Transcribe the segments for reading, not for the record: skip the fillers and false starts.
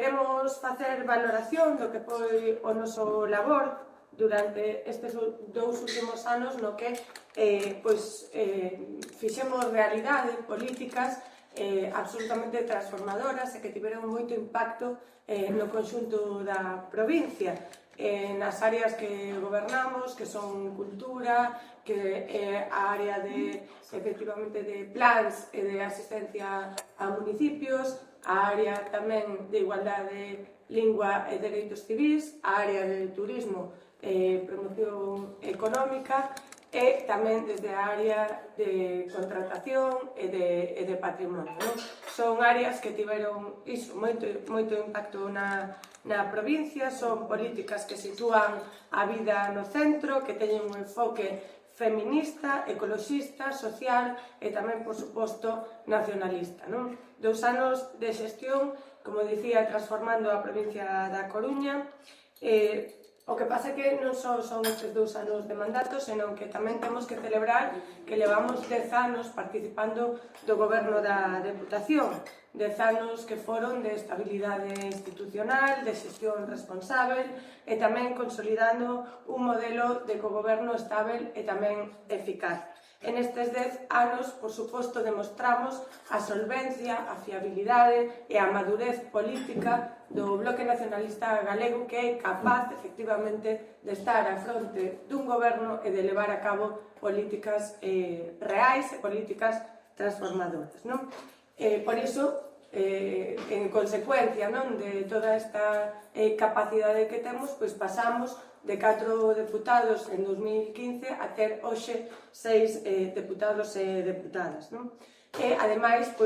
queremos facer valoración do que foi o noso labor durante estes 2 últimos anos no que fixemos realidade políticas absolutamente transformadoras e que tiveron moito impacto no conxunto da provincia, nas áreas que gobernamos, que son cultura, que é a área efectivamente de plans e de asistencia a municipios, a área tamén de igualdade, lingua e dereitos civís, a área de turismo e promoción económica e tamén desde a área de contratación e de patrimonio. Son áreas que tiveron moito impacto na provincia, son políticas que sitúan a vida no centro, que teñen un enfoque feminista, ecoloxista, social e tamén, por suposto, nacionalista. 2 anos de xestión, como dicía, transformando a provincia da Coruña. O que pasa é que non só son estes 2 anos de mandato, senón que tamén temos que celebrar que levamos 10 anos participando do goberno da Deputación, 10 anos que foron de estabilidade institucional, de xestión responsável e tamén consolidando un modelo de cogoberno estável e tamén eficaz. En estes 10 anos, por suposto, demostramos a solvencia, a fiabilidade e a madurez política do Bloque Nacionalista Galego, que é capaz, efectivamente, de estar á fronte dun goberno e de levar a cabo políticas reais e políticas transformadoras. Por iso, en consecuencia de toda esta capacidade que temos, pasamos de 4 deputados en 2015 a ter hoxe 6 deputados e deputadas. E, ademais,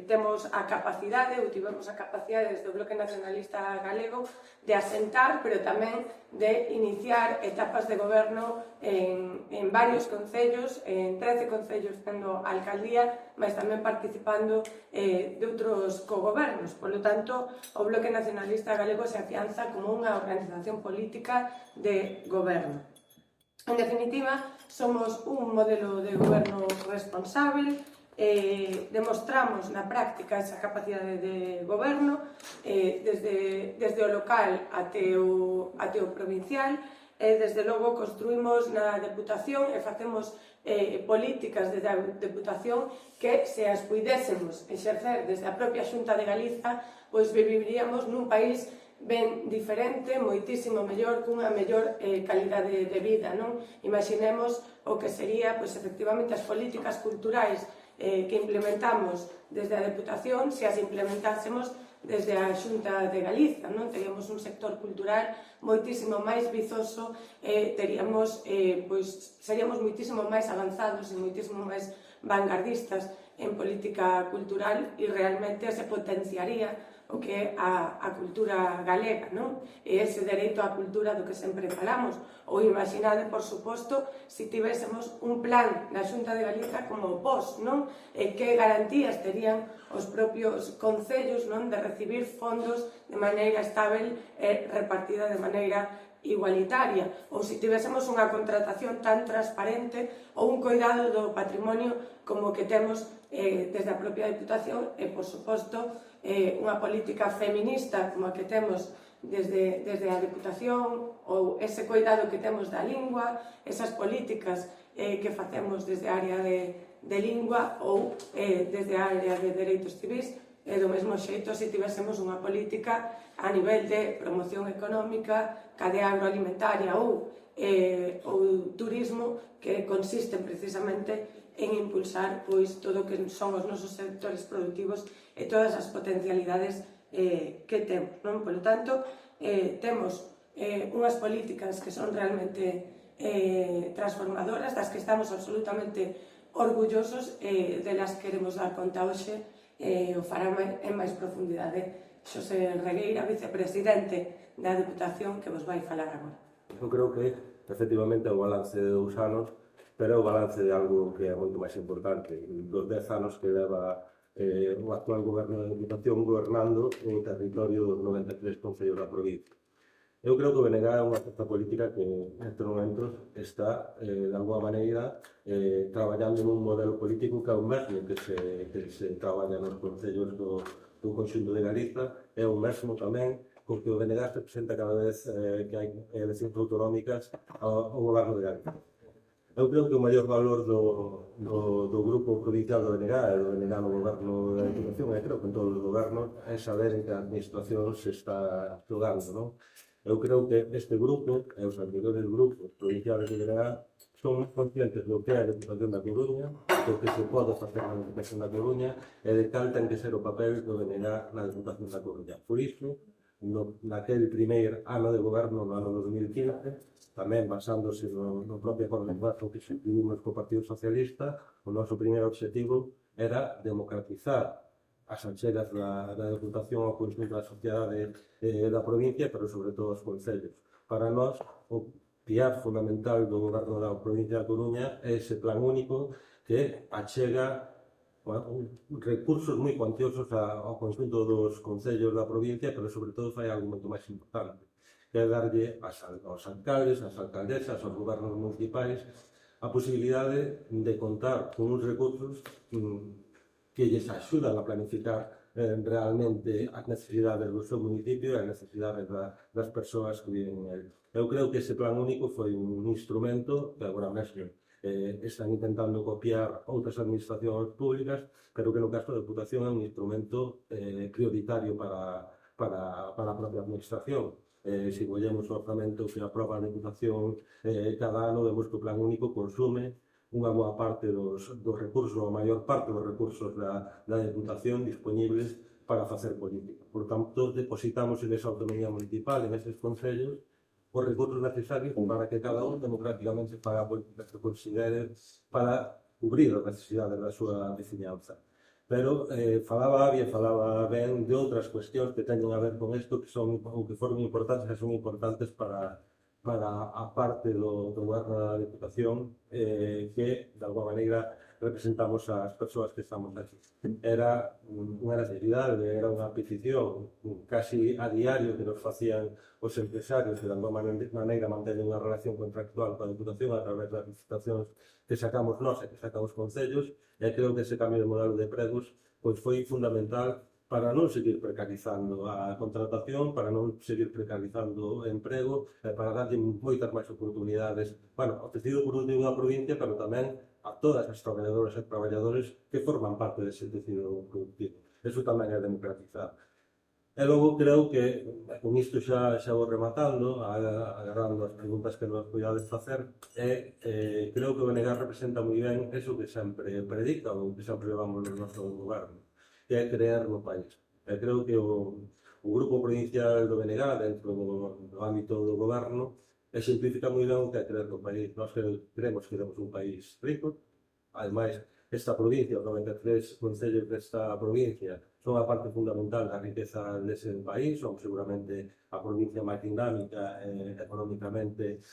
temos a capacidade, ou tivemos a capacidade desde o Bloque Nacionalista Galego de asentar, pero tamén de iniciar etapas de goberno en varios concellos, en 13 concellos tendo alcaldía, mas tamén participando de outros cogobernos. Por lo tanto, o Bloque Nacionalista Galego se afianza como unha organización política de goberno. En definitiva, somos un modelo de goberno responsable, demostramos na práctica esa capacidade de goberno desde o local até o provincial e desde logo construímos na Deputación e facemos políticas desde a Deputación que se as puidésemos exercer desde a propia Xunta de Galiza, viviríamos nun país ben diferente, moitísimo mellor, cunha mellor calidade de vida. Imaginemos o que sería, efectivamente, as políticas culturais que implementamos desde a Deputación, se as implementásemos desde a Xunta de Galiza. Teríamos un sector cultural moitísimo máis vizoso e seríamos moitísimo máis avanzados e moitísimo máis vanguardistas en política cultural e realmente se potenciaría o que é a cultura galega, e ese dereito á cultura do que sempre falamos. Ou imaginade, por suposto, se tivésemos un plan na Xunta de Galiza como o POS, e que garantías terían os propios concellos de recibir fondos de maneira estável e repartida de maneira igualitaria, ou se tivésemos unha contratación tan transparente ou un cuidado do patrimonio como que temos desde a propia Deputación e, por suposto, unha política feminista como a que temos desde a Deputación ou ese cuidado que temos da lingua, esas políticas que facemos desde a área de lingua ou desde a área de dereitos civís, e do mesmo xeito se tivésemos unha política a nivel de promoción económica, cadea agroalimentaria ou turismo que consisten precisamente en impulsar todo o que son os nosos sectores productivos e todas as potencialidades que temos. Por lo tanto, temos unhas políticas que son realmente transformadoras, das que estamos absolutamente orgullosos e delas queremos dar conta hoxe. O fará en máis profundidade Xosé Regueira, vicepresidente da Deputación, que vos vai falar agora. Eu creo que, efectivamente, é o balance de 2 anos, pero é o balance de algo que é moito máis importante. Dos 10 anos que leva o actual goberno da Deputación gobernando en territorio dos 93 concellos da provincia. Eu creo que o BNG é unha forza política que nestes momentos está, de alguma maneira, traballando en un modelo político que é o mesmo que se traballa nos concellos do conxunto de Galiza é o mesmo tamén co que o BNG se presenta cada vez que hai eleccións autonómicas ao goberno de Galiza. Eu creo que o maior valor do grupo provincial do BNG e do BNG no goberno da Diputación, e creo que en todos os gobernos, é saber en que a administración se está jugando, non? Eu creo que este grupo e os anteriores grupos provinciales do BNG son conscientes do que é a Deputación da Coruña, do que se pode facer na Deputación da Coruña e de cal ten que ser o papel do BNG na Deputación da Coruña. Por iso, naquele primeiro ano de goberno, no ano 2015, tamén basándose no propio acordo de goberno que subscribimos co Partido Socialista, o noso primeiro objetivo era democratizar as achegas da Deputación ao conxunto da sociedade da provincia, pero sobre todo os concellos. Para nós, o piar fundamental do goberno da provincia da Coruña é ese plan único que achega recursos moi cuantiosos ao conxunto dos concellos da provincia, pero sobre todo fai algo moito máis importante, que é darlle aos alcaldes, ás alcaldesas, aos gobernos municipais a posibilidade de contar con uns recursos que lles axudan a planificar realmente as necesidades do seu municipio e as necesidades das persoas que viven en ele. Eu creo que ese plan único foi un instrumento que agora mesmo están intentando copiar outras administracións públicas, pero que no caso da Deputación é un instrumento prioritario para a propia administración. Se collemos o orzamento que aproba a Deputación cada ano, vemos que o plan único consume unha boa parte dos recursos, a maior parte dos recursos da Deputación disponibles para facer política. Por tanto, depositamos en esa autonomía municipal, en eses concellos, os recursos necesarios para que cada un democráticamente faga a política que considere para cubrir as necesidades da súa veciñanza. Pero falaba ben de outras cuestións que teñen a ver con isto, que son ou que foron importantes e son importantes para a parte do goberno da Deputación que, de alguma maneira, representamos as persoas que estamos aquí. Era unha necesidade, era unha petición casi a diario que nos facían os empresarios que, de alguma maneira, manteñen unha relación contractual coa Deputación a través das licitacións que sacamos nós e que sacamos concellos, e creo que ese cambio de modelo de pregos foi fundamental para non seguir precarizando a contratación, para non seguir precarizando o emprego, para darlle moitas máis oportunidades ao tecido productivo da provincia, pero tamén a todas as traballadoras e traballadores que forman parte dese tecido productivo. Eso tamén é democratizar. E logo creo que, con isto xa vou rematando, agarrando as preguntas que nos podades facer, creo que o BNG representa moi ben eso que sempre predica ou que sempre levamos no noso goberno, que é creer no país. Creo que o grupo provincial do BNG, dentro do ámbito do goberno, exemplifica moi ben o que é creer no país. Nós creemos que temos un país rico, ademais, esta provincia, os 93 concellos desta provincia, son a parte fundamental da riqueza dese país, son seguramente a provincia máis dinámica económicamente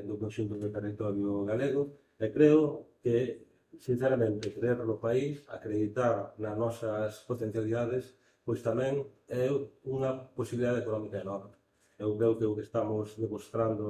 do conxunto do territorio galego, e creo que, sinceramente, creer no país, acreditar nas nosas potencialidades, pois tamén é unha posibilidade económica enorme. Eu creo que o que estamos demostrando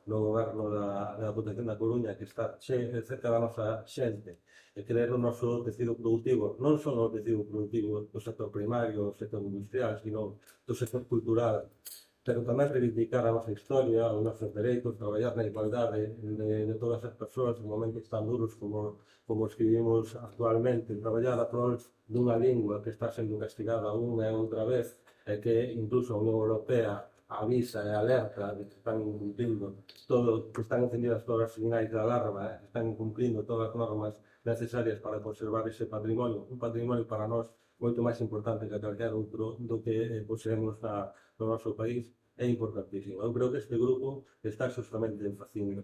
no goberno da Deputación da Coruña, que está cerca da nosa xente, e creer no noso tecido productivo, non só no tecido productivo do sector primario, do sector industrial, sino do sector cultural, pero tamén reivindicar a nosa historia, os nosos dereitos, traballar na igualdade de todas as persoas en momentos tan duros como os que vivimos actualmente, traballar a prol dunha lingua que está sendo castigada unha e outra vez, e que incluso a Unión Europea avisa e alerta de que están incumplindo que están encendidas todas as sinais de alarma, que están incumplindo todas as normas necesarias para conservar ese patrimonio, un patrimonio para nós moito máis importante que calquer outro do que poseemos no noso país, é importantísimo. Eu creo que este grupo está justamente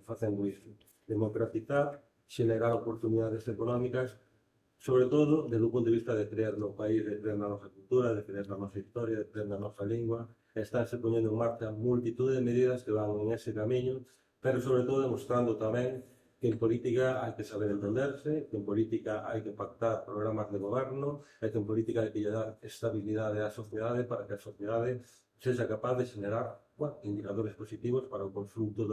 facendo isto, democratizar, xenerar oportunidades económicas, sobre todo desde o punto de vista de creer no país, de creer na nosa cultura, de creer na nosa historia, de creer na nosa lingua. Estánse poñendo en marcha multitud de medidas que van en ese camiño, pero sobre todo demostrando tamén que en política hai que saber entenderse, que en política hai que pactar programas de goberno, e que en política hai que dar estabilidade á sociedade para que a sociedade sexa capaz de generar indicadores positivos para o conxunto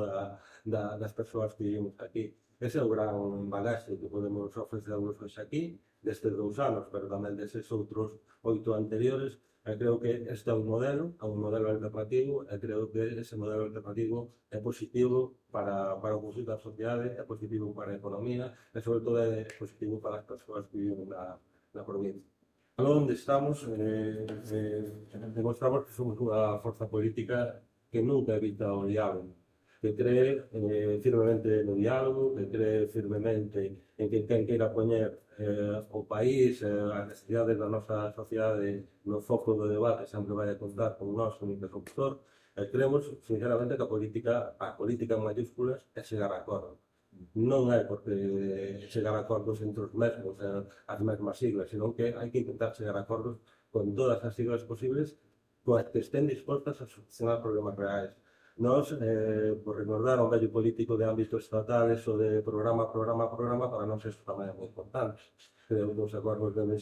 das persoas que vivimos aquí. Ese é o gran bagaxe que podemos ofrecervos hoxe aquí, destes 2 anos, pero tamén deses outros 8 anteriores. E creo que este é un modelo alternativo, e creo que ese modelo alternativo é positivo para o conjunto da sociedade, é positivo para a economía e, sobre todo, é positivo para as persoas que viven na provincia. Onde estamos, demostramos que somos unha forza política que nunca evita o diálogo, que cree firmemente no diálogo, que cree firmemente en que quen queira poñer o país, as necesidades da nosa sociedade no foco do debate sempre vai a contar con nós como interlocutor, e creemos, sinceramente, que a política en mayúsculas é chegar a acordo. Non é porque chegar a acordos entre os mesmos, as mesmas siglas, senón que hai que intentar chegar a acordos con todas as siglas posibles coas que estén dispostas a solucionar problemas reais. Nós, por recordar un vello político de ámbito estatal, eso de programa, para nós eso tamén é moi importante. Creo que os acordos deben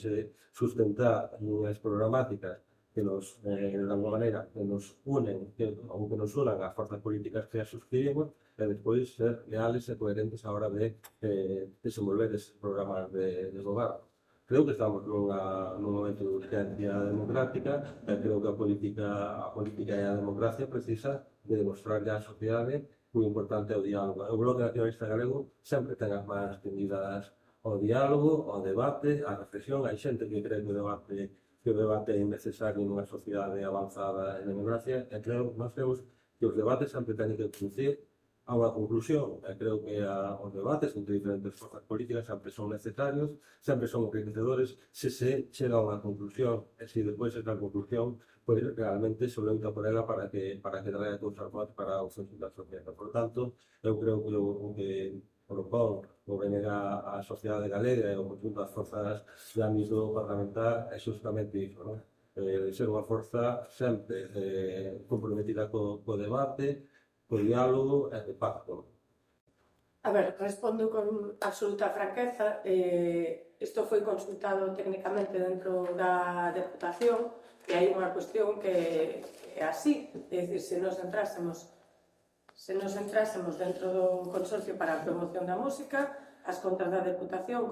sustentar unhas programáticas que nos, de alguma maneira, que nos unen, ou que nos unan as forzas políticas que as suscribimos, e despois ser leales e coherentes a hora de desenvolver esses programas de goberno. Creo que estamos nun momento de urgencia democrática, e creo que a política e a democracia precisa de demostrar á sociedade que o importante é o diálogo. O Bloque Nacionalista Galego sempre ten as mans tendidas ao diálogo, ao debate, á reflexión. Hai xente que cree que o debate é necesario nunha sociedade avanzada en democracia, e nós creemos que os debates sempre teñen que conducir a unha conclusión. Creo que os debates entre diferentes forzas políticas sempre son necesarios, sempre son enriquecedores, se chega a unha conclusión, e se depois esta conclusión, pois realmente se loita por ela para que traia cousas boas para o conjunto da sociedade. Por tanto, eu creo que o que propón o venir a sociedade galega e o conjunto das forzas de ámbito parlamentar é justamente iso, non? Ser unha forza sempre comprometida co debate, co diálogo e de pacto. A ver, respondo con absoluta franqueza. Isto foi consultado técnicamente dentro da Deputación e hai unha cuestión que é así, é dicir, se nos entrásemos dentro do Consorcio para a Promoción da Música, as contas da Deputación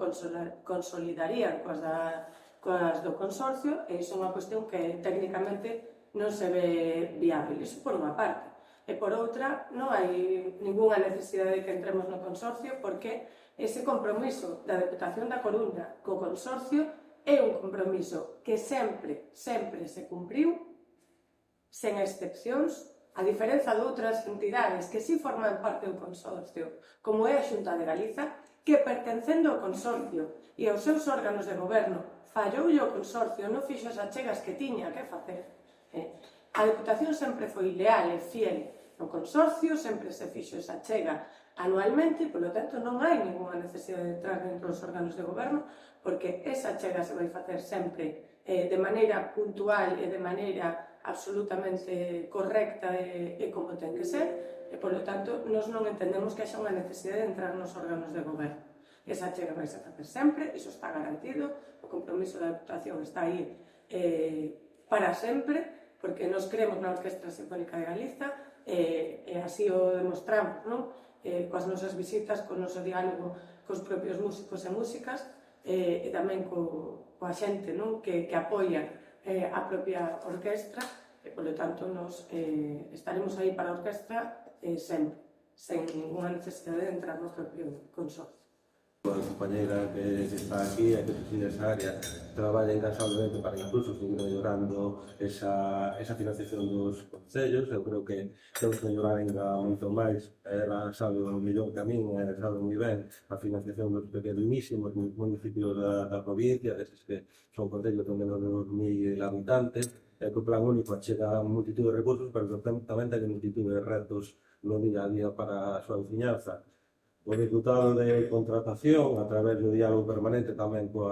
consolidarían coas do Consorcio, e iso é unha cuestión que técnicamente non se ve viável. Iso por unha parte. E por outra, non hai ninguna necesidade de que entremos no Consorcio, porque ese compromiso da Deputación da Coruña co Consorcio é un compromiso que sempre se cumpriu, sen excepcións, a diferenza de outras entidades que si forman parte do Consorcio, como é a Xunta de Galiza, que pertencendo ao Consorcio e aos seus órganos de goberno falloulle o Consorcio, non fixo as achegas que tiña que facer. A Deputación sempre foi leal e fiel no Consorcio, sempre se fixo esa achega anualmente, e, polo tanto, non hai ninguna necesidade de entrar dentro dos órganos de goberno, porque esa achega se vai facer sempre de maneira puntual e de maneira absolutamente correcta e como ten que ser, e, polo tanto, nós non entendemos que haxa unha necesidade de entrar nos órganos de goberno. Esa achega vai se facer sempre, iso está garantido, o compromiso da Deputación está aí para sempre, porque nos creemos na Orquestra Sinfónica de Galiza, e así o demostramos, non? Coas nosas visitas, co noso diálogo cos propios músicos e músicas, e tamén coa xente, non? Que apoia a propia orquestra, e, polo tanto, nos estaremos aí para a orquestra sempre, sen ninguna necesidade de entrar no propio Consorcio. A compañeira que está aquí e que preside esa área traballa incansablemente para incluso seguir mellorando esa financiación dos concellos. Eu creo que temos que mellorar ainda moito máis. Ela sabe o mellor que a min, sabe moi ben a financiación dos pequenísimos municipios da provincia, deses que son concellos de menos de 2.000 habitantes, que o plan único achega multitud de recursos, pero tamén ten multitud de retos no día a día para a súa enseñanza. O Deputado de Contratación, a través do diálogo permanente tamén co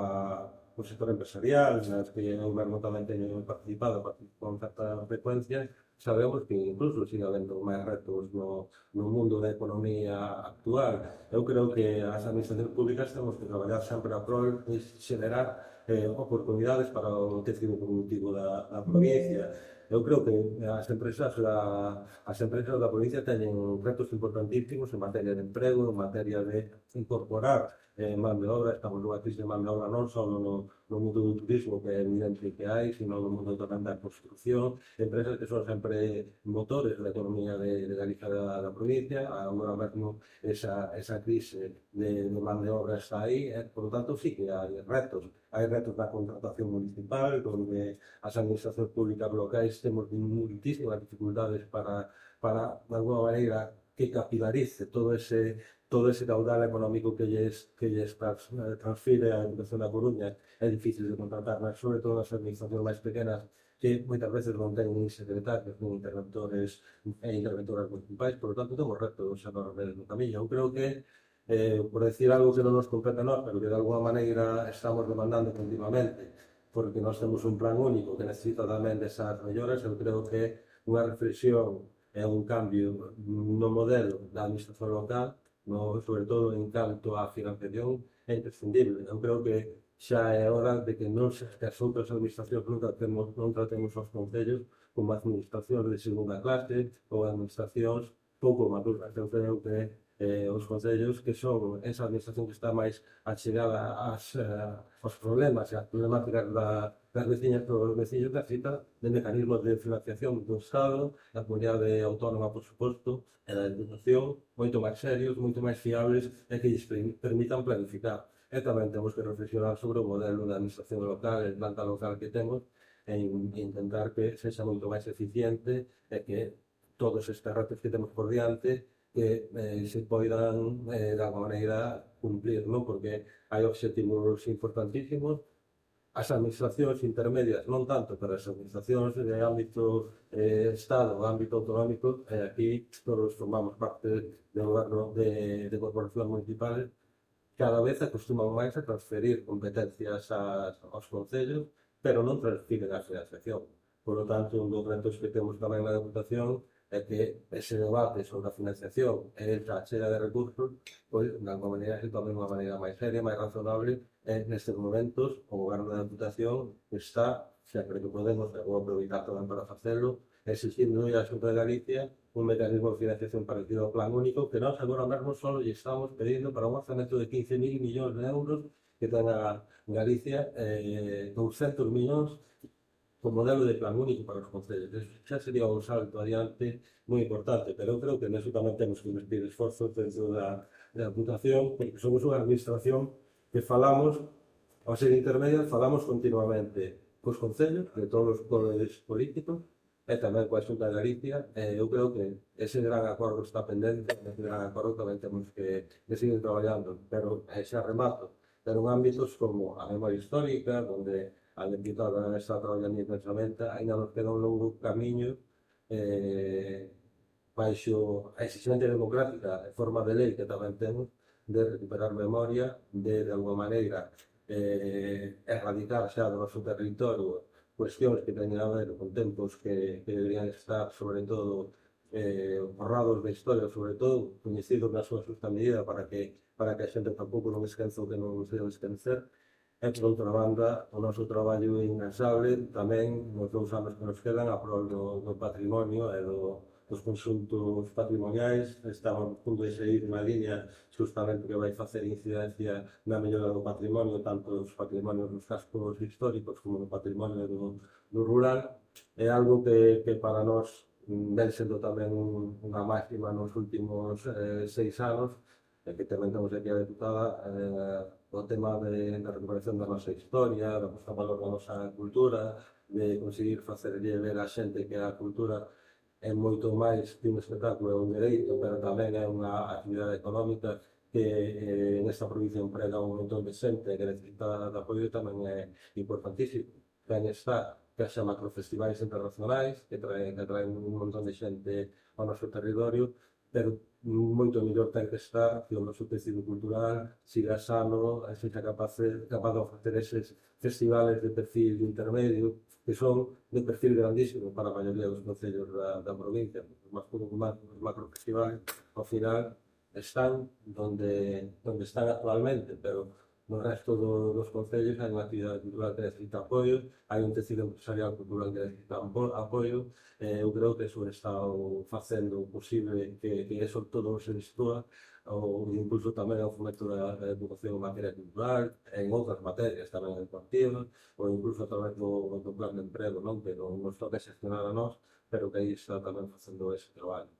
sector empresarial, nas que eu mesmo tamén teño participado con certa frecuencia, sabemos que incluso sigue habendo máis retos no mundo da economía actual. Eu creo que as administracións públicas temos que traballar sempre a prol de xenerar oportunidades para o tecido productivo da provincia. Eu creo que as empresas da provincia teñen retos importantísimos en materia de emprego, en materia de incorporar man de obra. Estamos nunha crise de man de obra non só no mundo do turismo, que é evidente que hai, sino no mundo tamén da construcción, empresas que son sempre motores da economía de Galicia da provincia. Agora mesmo esa crise de man de obra está aí, por lo tanto sí que hai retos na contratación municipal, donde as administracións públicas locais temos muitísimas dificultades para de alguma maneira, que capilarice todo ese caudal económico que lles transfire a Educación da Coruña. É difícil de contratar, sobre todo nas administracións máis pequenas, que moitas veces non ten nin secretarios, nin interventores e interventoras municipais. Por lo tanto, temos retos enormes no camiño. Eu creo que, por decir algo que non nos compete a nós, pero que de alguma maneira estamos demandando continuamente, porque nós temos un plan único que necesita tamén desas melloras. Eu creo que unha reflexión e un cambio no modelo da administración local, sobre todo en canto á financiación, é imprescindible. Eu creo que xa é hora de que as outras administracións non tratemos os concellos como administracións de segunda clase ou administracións pouco maduras. Eu creo que os concellos, que son esa administración que está máis achegada aos problemas e ás problemáticas das veciñas e dos veciños, necesita de mecanismos de financiación do Estado, da comunidade autónoma, por suposto, e da educación, moito máis serios, moito máis fiables, e que lles permitan planificar. E tamén temos que reflexionar sobre o modelo da administración local, a planta local que temos, e intentar que sexa moito máis eficiente e que todos estes retos que temos por diante que se poidan de alguma maneira cumplir, non? Porque hai obxectivos importantísimos. As administracións intermedias non tanto, pero as administracións de ámbito Estado, ámbito autonómico, aquí todos formamos parte do goberno de corporacións municipales, cada vez acostuman máis a transferir competencias aos concellos, pero non transfiren a financiación. Por lo tanto, un dos retos que temos tamén na Deputación é que ese debate sobre a financiación e a chega de recursos, pois, de alguma maneira, se tome de unha maneira máis seria, máis razonable, e nestes momentos o Goberno da Deputación está, sempre que podemos, e vou aproveitar tamén para facelo, exigindo a Xunta de Galicia un mecanismo de financiación parecido ao Plan Único, que nós agora mesmo só lle estamos pedindo para un orzamento de 15.000 millóns de euros que ten a Galicia, 200 millóns o modelo de Plan Único para os concellos. Xa sería un salto adiante moi importante, pero eu creo que neso tamén temos que investir esforzos dentro da Deputación, porque somos unha administración que falamos, ao ser intermedias, falamos continuamente cos concellos, de todos os poderes políticos, e tamén coa Xunta de Galicia. Eu creo que ese gran acordo está pendente, ese gran acordo tamén temos que seguir traballando, pero xa remato, pero en ámbitos como a memoria histórica, onde a deputada está traballando intensamente, ainda nos queda un longo camiño baixo a exigencia democrática e forma de lei que tamén temos de recuperar memoria, de alguma maneira erradicar xa do noso territorio cuestións que teñen a ver con tempos que deberían estar, sobre todo, borrados da historia, sobre todo, coñecidos na súa xusta medida para que a xente tampouco non esquenza o que non se debe esquecer. E, por outra banda, o noso traballo incansable tamén nos 2 anos que nos quedan a prol do patrimonio e dos conxuntos patrimoniais. Estamos a punto de seguir unha liña justamente que vai facer incidencia na mellora do patrimonio, tanto dos patrimonios dos cascos históricos como do patrimonio do rural. É algo que para nós ven sendo tamén unha máxima nos últimos 6 anos, e que tamén temos aquí a deputada, o tema da recuperación da nosa historia, da posta valor da nosa cultura, de conseguir facerlle ver a xente que a cultura é moito máis que un espectáculo, é un dereito, pero tamén é unha actividade económica que nesta provincia emprega un montón de xente que necesita de apoio, tamén é importantísimo. Ben está que haxa macrofestivais internacionais que traen un montón de xente ao noso territorio, pero moito mellor ten que estar que o noso tecido cultural siga sano, sexa capaz de ofrecer eses festivales de perfil intermedio, que son de perfil grandísimo para a maioría dos concellos da provincia. Os macrofestivales, ao final, están donde están actualmente, pero no resto dos concellos hai unha actividade cultural que necesita apoio, hai un tecido empresarial cultural que necesita apoio, eu creo que eso está facendo posible que eso todo se destúa, ou incluso tamén ao fomento da educación en materia cultural, en outras materias tamén educativas, ou incluso a través do plan de emprego, non? Que non nos toca xestionar a nós, pero que aí está tamén facendo ese traballo.